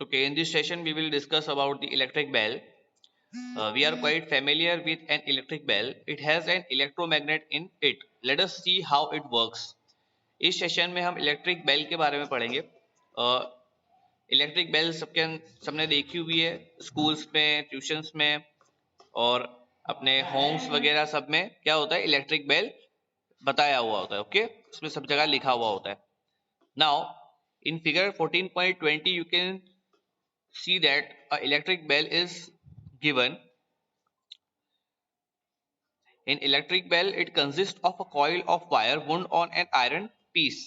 Okay, in this session we will discuss about the electric bell. We are quite familiar with an electric bell. It has an electromagnet in it. Let us see how it works. इस session में हम electric bell के बारे में पढ़ेंगे. Electric bell सबने देखी हुई है स्कूल्स में, ट्यूशंस में और अपने होम्स वगैरह सब में क्या होता है, इलेक्ट्रिक बेल बताया हुआ होता है. ओके, उसमें सब जगह लिखा हुआ होता है. Now in figure 14.20 you can see that a electric bell is given. In electric bell it consists of a coil of wire wound on an iron piece.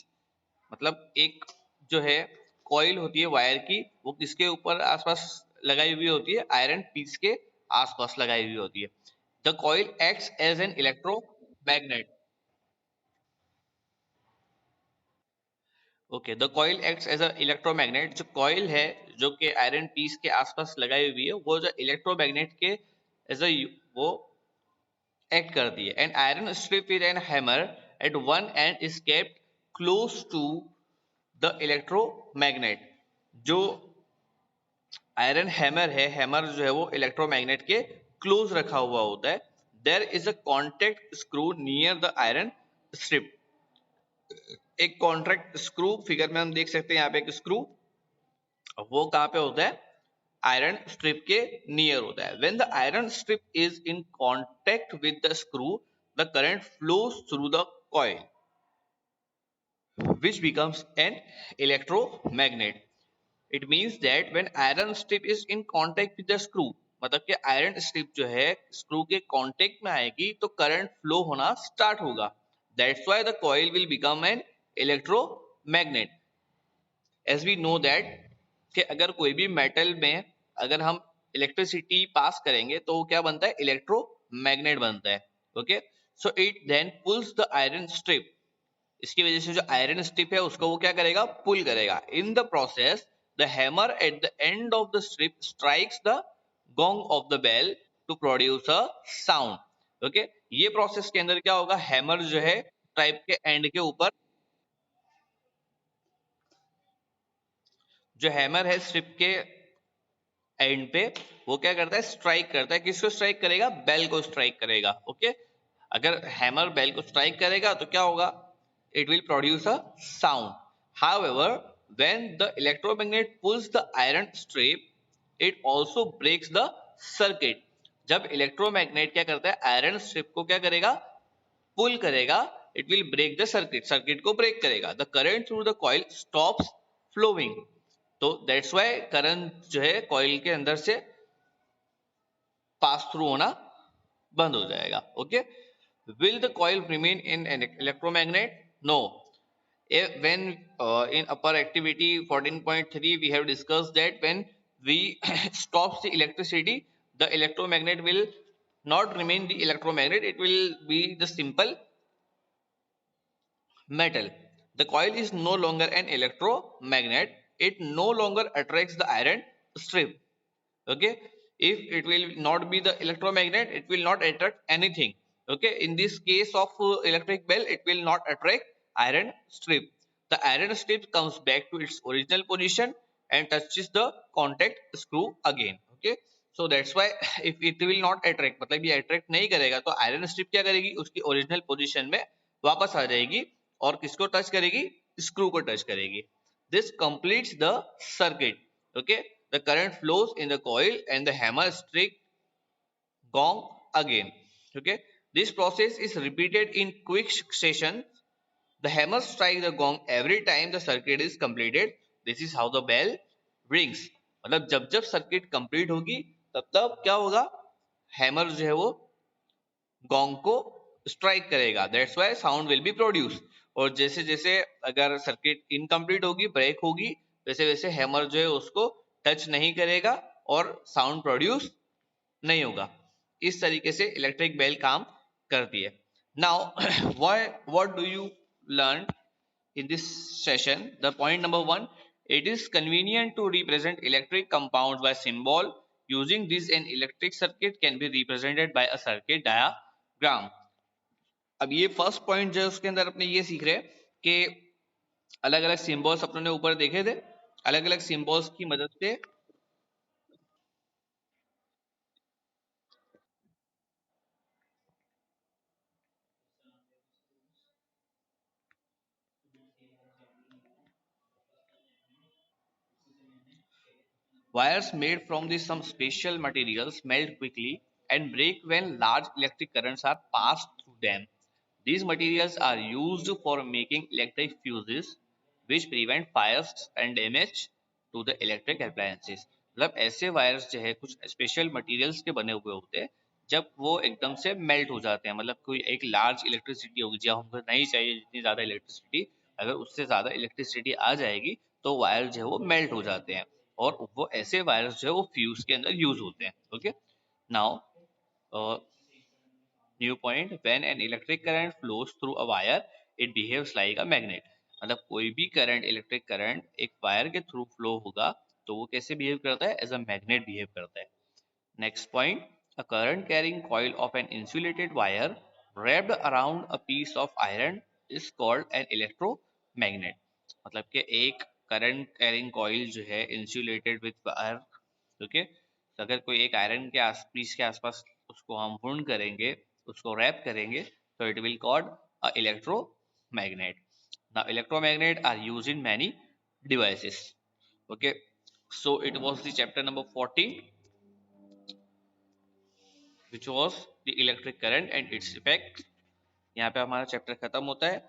मतलब एक जो है कॉइल होती है वायर की, वो किसके ऊपर आसपास लगाई हुई होती है, आयरन पीस के आसपास लगाई हुई होती है. The coil acts as an electromagnet. Okay, the coil acts as a electromagnet. जो कॉइल है जो कि आयरन पीस के आसपास लगाई हुई है, वो जो इलेक्ट्रोमैग्नेट के एज अ वो एक्ट करती है. An iron strip with an hammer at one end is kept close to the electromagnet. जो आयरन हैमर है, हैमर जो है वो इलेक्ट्रोमैग्नेट के क्लोज रखा हुआ होता है. There is a contact screw near the iron strip. एक कॉन्ट्रैक्ट स्क्रू फिगर में हम देख सकते हैं, यहाँ पे एक स्क्रू, वो कहाँ पे होता है, आयरन स्ट्रिप के नियर होता है. When the iron strip is in contact with the screw the current flows through the coil which becomes an electromagnet. It means that when iron strip is in contact with the screw, मतलब कि iron strip जो है screw के contact में आएगी तो current flow होना start होगा. That's why the coil will become an electromagnet. As we know that कि अगर कोई भी मेटल में अगर हम इलेक्ट्रिसिटी पास करेंगे तो वो क्या बनता है, इलेक्ट्रोमैग्नेट बनता है. Okay, so it then pulls the iron strip. इसकी वजह से जो आयरन स्ट्रिप है उसको वो क्या करेगा, पुल करेगा. In the process the hammer at the end of the strip strikes the gong of the bell to produce a sound. Okay, ये प्रोसेस के अंदर क्या होगा, हैमर जो है स्ट्राइप के एंड के ऊपर, जो हैमर है स्ट्रिप के एंड पे, वो क्या करता है, स्ट्राइक करता है. किसको स्ट्राइक करेगा, बेल को स्ट्राइक करेगा. ओके, अगर हैमर बेल को स्ट्राइक करेगा तो क्या होगा, it will produce a sound. However, when the electromagnet pulls the iron strip, it also breaks the circuit. जब इलेक्ट्रोमैग्नेट क्या करता है, आयरन स्ट्रिप को क्या करेगा, पुल करेगा, it will break the circuit, circuit को ब्रेक करेगा. The current through the coil stops flowing. तो दैट्स व्हाई करंट जो है कॉइल के अंदर से पास थ्रू होना बंद हो जाएगा. Okay, will the coil remain in an electromagnet? No. When in upper activity 14.3 we have discussed that when we stop the electricity, the electromagnet will not remain the electromagnet, it will be the simple metal. The coil is no longer an electromagnet, it no longer attracts the iron strip. Okay, if it will not be the electromagnet, it will not attract anything. Okay, in this case of electric bell, it will not attract iron strip. The iron strip comes back to its original position and touches the contact screw again. Okay, so that's why if it will not attract, मतलब ये attract नहीं करेगा तो iron strip क्या करेगी, उसकी original position में वापस आ जाएगी और किसको टच करेगी, स्क्रू को टच करेगी. This completes the circuit. Okay, the current flows in the coil and the hammer strikes gong again. Okay, this process is repeated in quick succession. The hammer strikes the gong every time the circuit is completed. This is how the bell rings. मतलब जब जब circuit complete होगी तब तब क्या होगा, hammer जो है वो गॉन्ग को स्ट्राइक करेगा. That's why sound will be produce. और जैसे जैसे अगर सर्किट इनकम्प्लीट होगी, ब्रेक होगी, वैसे वैसे हैमर जो है उसको टच नहीं करेगा और साउंड प्रोड्यूस नहीं होगा. इस तरीके से इलेक्ट्रिक बेल काम करती है. Now what do you learn in this session? The point number 1, it is convenient to represent electric compounds by symbol. Using this, an electric circuit can be represented by a circuit diagram. अब ये first point जो है उसके अंदर अपने ये सीख रहे हैं कि अलग अलग सिंबल्स अपने ऊपर देखे थे, अलग अलग सिंबल्स की मदद से wires made from some special materials melt quickly and break when large electric currents are passed through them. These materials are used for making electric fuses, which prevent fires and damage to the electric appliances. मतलब ऐसे wires जो है कुछ special materials के बने हुए होते हैं, जब वो एकदम से मेल्ट हो जाते हैं, मतलब कोई एक लार्ज इलेक्ट्रिसिटी होगी जब हमको नहीं चाहिए जितनी ज़्यादा इलेक्ट्रिसिटी, अगर उससे ज़्यादा इलेक्ट्रिसिटी आ जाएगी तो वायर जो है वो मेल्ट हो जाते हैं, और वो ऐसे वायर्स जो है वो फ्यूज के अंदर यूज होते हैं. Okay, now new point, when an electric current flows through a wire it behaves like a magnet. मतलब कोई भी करंट, इलेक्ट्रिक करंट एक वायर के थ्रू फ्लो होगा तो वो कैसे बिहेव करता है, एज अ मैग्नेट बिहेव करता है. Next point, a current carrying coil of an insulated wire wrapped around a piece of iron is called an electromagnet. मतलब कि एक करंट कैरिंग कॉइल जो है इंसुलेटेड विथ वायर, ओके, तो अगर कोई एक आयरन के आस पीस के आसपास उसको हम वुंड करेंगे, उसको रैप करेंगे, तो it will called a electromagnet. Now electromagnet are used in many devices. Okay, so it was the chapter number 14, which was the electric current and its effect. यहाँ पे हमारा चैप्टर खत्म होता है.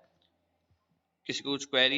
किसी को कुछ क्वेरी